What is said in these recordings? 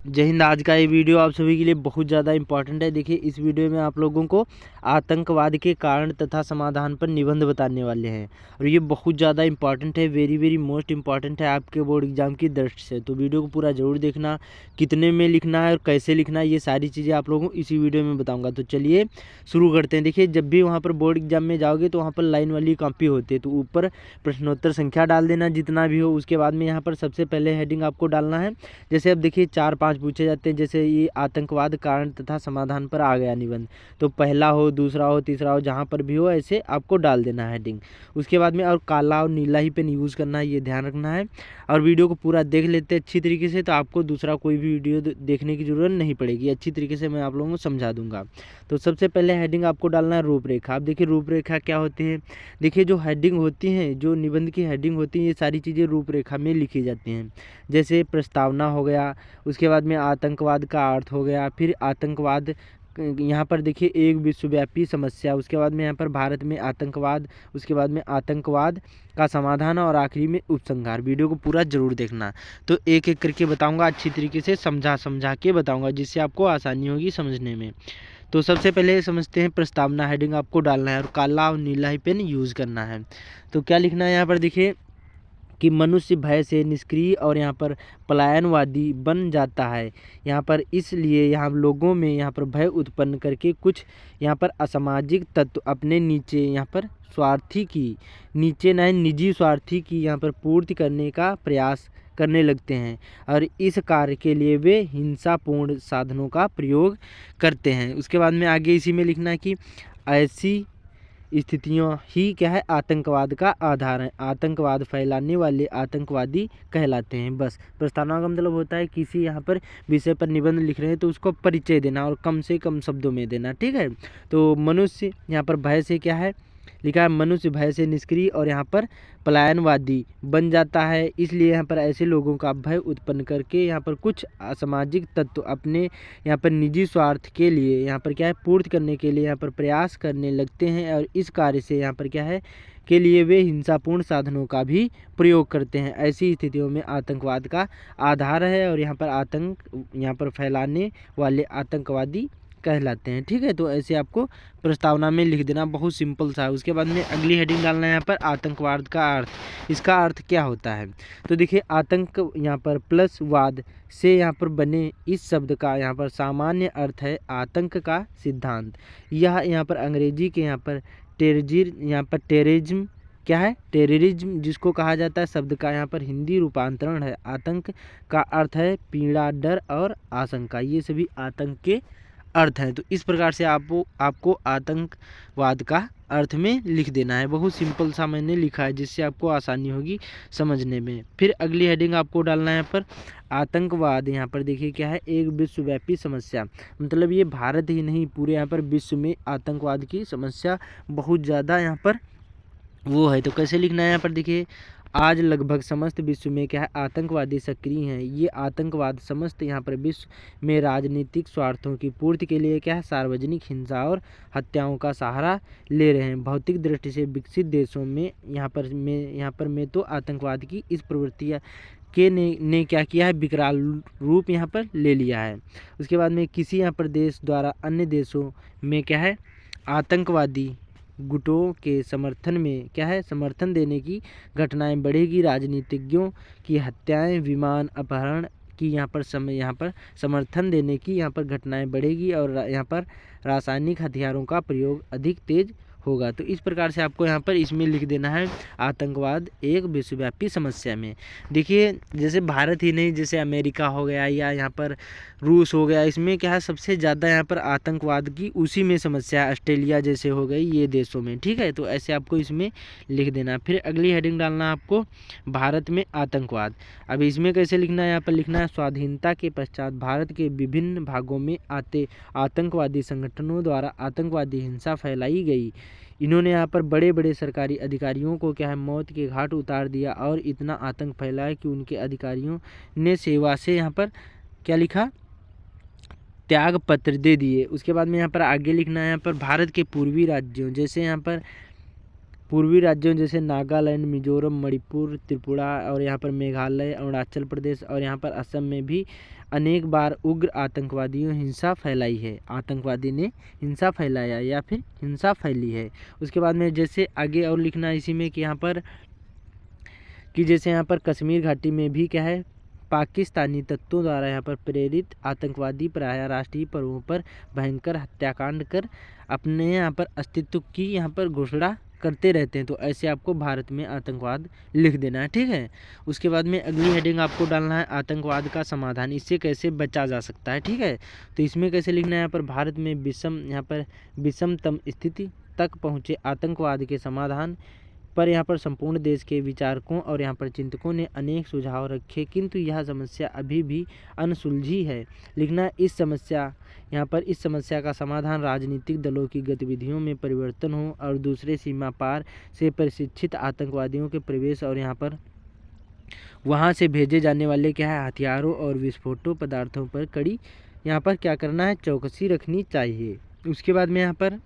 जय हिंद। आज का ये वीडियो आप सभी के लिए बहुत ज़्यादा इम्पॉर्टेंट है। देखिए, इस वीडियो में आप लोगों को आतंकवाद के कारण तथा समाधान पर निबंध बताने वाले हैं और ये बहुत ज़्यादा इम्पॉर्टेंट है, वेरी वेरी मोस्ट इम्पॉर्टेंट है आपके बोर्ड एग्जाम की दृष्टि से। तो वीडियो को पूरा ज़रूर देखना, कितने में लिखना है और कैसे लिखना है, ये सारी चीज़ें आप लोगों को इसी वीडियो में बताऊँगा। तो चलिए शुरू करते हैं। देखिए, जब भी वहाँ पर बोर्ड एग्जाम में जाओगे तो वहाँ पर लाइन वाली कॉपी होती है, तो ऊपर प्रश्नोत्तर संख्या डाल देना जितना भी हो। उसके बाद में यहाँ पर सबसे पहले हेडिंग आपको डालना है। जैसे अब देखिए 4-5 पूछे जाते हैं, जैसे ये आतंकवाद कारण तथा समाधान पर आ गया निबंध, तो पहला हो, दूसरा हो, तीसरा हो, जहाँ पर भी हो ऐसे आपको डाल देना है हेडिंग। उसके बाद में और काला और नीला ही पेन यूज़ करना है, ये ध्यान रखना है। और वीडियो को पूरा देख लेते हैं अच्छी तरीके से, तो आपको दूसरा कोई भी वीडियो देखने की ज़रूरत नहीं पड़ेगी, अच्छी तरीके से मैं आप लोगों को समझा दूंगा। तो सबसे पहले हेडिंग आपको डालना है रूपरेखा। आप देखिए रूपरेखा क्या होती है। देखिए जो हेडिंग होती हैं, जो निबंध की हेडिंग होती है, ये सारी चीज़ें रूपरेखा में लिखी जाती हैं। जैसे प्रस्तावना हो गया, उसके बाद में आतंकवाद का अर्थ हो गया, फिर आतंकवाद यहाँ पर देखिए एक विश्वव्यापी समस्या, उसके बाद में यहाँ पर भारत में आतंकवाद, उसके बाद में आतंकवाद का समाधान और आखिरी में उपसंहार। वीडियो को पूरा जरूर देखना। तो एक एक करके बताऊंगा, अच्छी तरीके से समझा के बताऊंगा, जिससे आपको आसानी होगी समझने में। तो सबसे पहले समझते हैं प्रस्तावना। हेडिंग आपको डालना है और काला और नीला ही पेन यूज़ करना है। तो क्या लिखना है यहाँ पर देखिए कि मनुष्य भय से निष्क्रिय और यहाँ पर पलायनवादी बन जाता है। यहाँ पर इसलिए यहाँ लोगों में यहाँ पर भय उत्पन्न करके कुछ यहाँ पर असामाजिक तत्व अपने नीचे यहाँ पर स्वार्थी की नीचे न निजी स्वार्थी की यहाँ पर पूर्ति करने का प्रयास करने लगते हैं और इस कार्य के लिए वे हिंसापूर्ण साधनों का प्रयोग करते हैं। उसके बाद में आगे इसी में लिखना है कि ऐसी स्थितियाँ ही क्या है आतंकवाद का आधार है। आतंकवाद फैलाने वाले आतंकवादी कहलाते हैं। बस प्रस्तावना का मतलब होता है किसी यहाँ पर विषय पर निबंध लिख रहे हैं तो उसको परिचय देना और कम से कम शब्दों में देना, ठीक है। तो मनुष्य यहाँ पर भय से क्या है लिखा है, मनुष्य भय से निष्क्रिय और यहाँ पर पलायनवादी बन जाता है, इसलिए यहाँ पर ऐसे लोगों का भय उत्पन्न करके यहाँ पर कुछ असामाजिक तत्व अपने यहाँ पर निजी स्वार्थ के लिए यहाँ पर क्या है पूर्ति करने के लिए यहाँ पर प्रयास करने लगते हैं और इस कार्य से यहाँ पर क्या है के लिए वे हिंसापूर्ण साधनों का भी प्रयोग करते हैं। ऐसी स्थितियों में आतंकवाद का आधार है और यहाँ पर आतंक यहाँ पर फैलाने वाले आतंकवादी कहलाते हैं, ठीक है। तो ऐसे आपको प्रस्तावना में लिख देना, बहुत सिंपल सा है। उसके बाद में अगली हेडिंग डालना है यहाँ पर आतंकवाद का अर्थ। इसका अर्थ क्या होता है, तो देखिए आतंक यहाँ पर प्लस वाद से यहाँ पर बने इस शब्द का यहाँ पर सामान्य अर्थ है आतंक का सिद्धांत। यह यहाँ पर अंग्रेजी के यहाँ पर टेररिज्म क्या है, टेररिज्म जिसको कहा जाता है, शब्द का यहाँ पर हिंदी रूपांतरण है। आतंक का अर्थ है पीड़ा, डर और आशंका, ये सभी आतंक के अर्थ हैं। तो इस प्रकार से आपको आतंकवाद का अर्थ में लिख देना है। बहुत सिंपल सा मैंने लिखा है जिससे आपको आसानी होगी समझने में। फिर अगली हेडिंग आपको डालना है यहाँ पर आतंकवाद। यहाँ पर देखिए क्या है, एक विश्वव्यापी समस्या, मतलब ये भारत ही नहीं पूरे यहाँ पर विश्व में आतंकवाद की समस्या बहुत ज़्यादा यहाँ पर वो है। तो कैसे लिखना है यहाँ पर देखिए, आज लगभग समस्त विश्व में क्या है आतंकवादी सक्रिय हैं। ये आतंकवाद समस्त यहाँ पर विश्व में राजनीतिक स्वार्थों की पूर्ति के लिए क्या है सार्वजनिक हिंसा और हत्याओं का सहारा ले रहे हैं। भौतिक दृष्टि से विकसित देशों में यहाँ पर में तो आतंकवाद की इस प्रवृत्ति के ने क्या किया है विकराल रूप यहाँ पर ले लिया है। उसके बाद में किसी यहाँ पर देश द्वारा अन्य देशों में क्या है आतंकवादी गुटों के समर्थन में क्या है समर्थन देने की घटनाएं बढ़ेगी। राजनीतिज्ञों की हत्याएं, विमान अपहरण की यहाँ पर समर्थन देने की यहाँ पर घटनाएं बढ़ेगी और यहाँ पर रासायनिक हथियारों का प्रयोग अधिक तेज होगा। तो इस प्रकार से आपको यहाँ पर इसमें लिख देना है आतंकवाद एक विश्वव्यापी समस्या में। देखिए जैसे भारत ही नहीं, जैसे अमेरिका हो गया या यहाँ पर रूस हो गया, इसमें क्या है सबसे ज़्यादा यहाँ पर आतंकवाद की उसी में समस्या है। ऑस्ट्रेलिया जैसे हो गई ये देशों में, ठीक है। तो ऐसे आपको इसमें लिख देना। फिर अगली हेडिंग डालना आपको भारत में आतंकवाद। अब इसमें कैसे लिखना है, यहाँ पर लिखना है स्वाधीनता के पश्चात भारत के विभिन्न भागों में आतंकवादी संगठनों द्वारा आतंकवादी हिंसा फैलाई गई। इन्होंने यहाँ पर बड़े बड़े सरकारी अधिकारियों को क्या है मौत के घाट उतार दिया और इतना आतंक फैलाया कि उनके अधिकारियों ने सेवा से यहाँ पर क्या लिखा त्याग पत्र दे दिए। उसके बाद में यहाँ पर आगे लिखना है यहाँ पर भारत के पूर्वी राज्यों जैसे नागालैंड, मिजोरम, मणिपुर, त्रिपुरा और यहाँ पर मेघालय, अरुणाचल प्रदेश और यहाँ पर असम में भी अनेक बार उग्र आतंकवादियों हिंसा फैलाई है। आतंकवादी ने हिंसा फैलाया या फिर हिंसा फैली है। उसके बाद में जैसे आगे और लिखना है इसी में कि यहाँ पर कि जैसे यहाँ पर कश्मीर घाटी में भी क्या है, पाकिस्तानी तत्वों द्वारा यहाँ पर प्रेरित आतंकवादी प्रायः राष्ट्रीय पर्वों पर भयंकर हत्याकांड कर अपने यहाँ पर अस्तित्व की यहाँ पर घोषणा करते रहते हैं। तो ऐसे आपको भारत में आतंकवाद लिख देना है, ठीक है। उसके बाद में अगली हेडिंग आपको डालना है आतंकवाद का समाधान, इससे कैसे बचा जा सकता है, ठीक है। तो इसमें कैसे लिखना है, यहाँ पर भारत में विषमतम स्थिति तक पहुँचे आतंकवाद के समाधान पर यहाँ पर संपूर्ण देश के विचारकों और यहाँ पर चिंतकों ने अनेक सुझाव रखे, किंतु यह समस्या अभी भी अनसुलझी है। लिखना इस समस्या का समाधान राजनीतिक दलों की गतिविधियों में परिवर्तन हो और दूसरे सीमा पार से प्रशिक्षित आतंकवादियों के प्रवेश और यहाँ पर वहाँ से भेजे जाने वाले क्या है हथियारों और विस्फोटक पदार्थों पर कड़ी यहाँ पर क्या करना है, चौकसी रखनी चाहिए। उसके बाद में यहाँ पर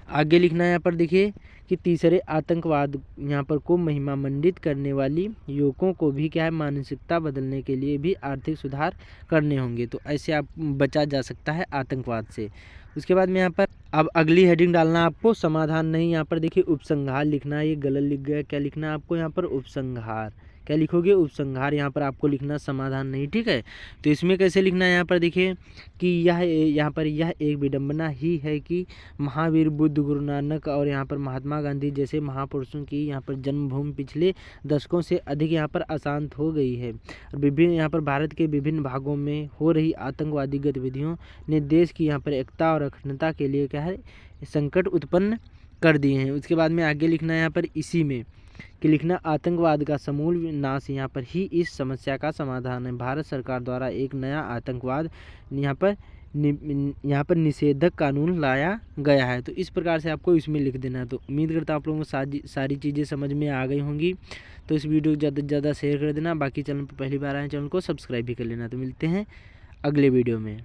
आगे लिखना है, यहाँ पर देखिए कि तीसरे आतंकवाद यहाँ पर को महिमा मंडित करने वाली युवकों को भी क्या है मानसिकता बदलने के लिए भी आर्थिक सुधार करने होंगे। तो ऐसे आप बचा जा सकता है आतंकवाद से। उसके बाद में यहाँ पर अब अगली हेडिंग डालना आपको समाधान नहीं, यहाँ पर देखिए उपसंहार लिखना है। ये गलत लिख गया, क्या लिखना है आपको यहाँ पर उपसंहार, क्या लिखोगे उपसंहार, यहाँ पर आपको लिखना समाधान नहीं, ठीक है। तो इसमें कैसे लिखना है, यहाँ पर देखिए कि यह एक विडंबना ही है कि महावीर बुद्ध, गुरु नानक और यहाँ पर महात्मा गांधी जैसे महापुरुषों की यहाँ पर जन्मभूमि पिछले दशकों से अधिक यहाँ पर अशांत हो गई है। विभिन्न यहाँ पर भारत के विभिन्न भागों में हो रही आतंकवादी गतिविधियों ने देश की यहाँ पर एकता और अखंडता के लिए क्या है संकट उत्पन्न कर दिए हैं। उसके बाद में आगे लिखना है यहाँ पर इसी में कि लिखना आतंकवाद का समूल नाश यहाँ पर ही इस समस्या का समाधान है। भारत सरकार द्वारा एक नया आतंकवाद यहाँ पर निषेधक कानून लाया गया है। तो इस प्रकार से आपको इसमें लिख देना है। तो उम्मीद करता हूँ आप लोगों को सारी चीज़ें समझ में आ गई होंगी। तो इस वीडियो को ज़्यादा से ज़्यादा शेयर कर देना। बाकी चैनल पर पहली बार आए चैनल को सब्सक्राइब भी कर लेना। तो मिलते हैं अगले वीडियो में।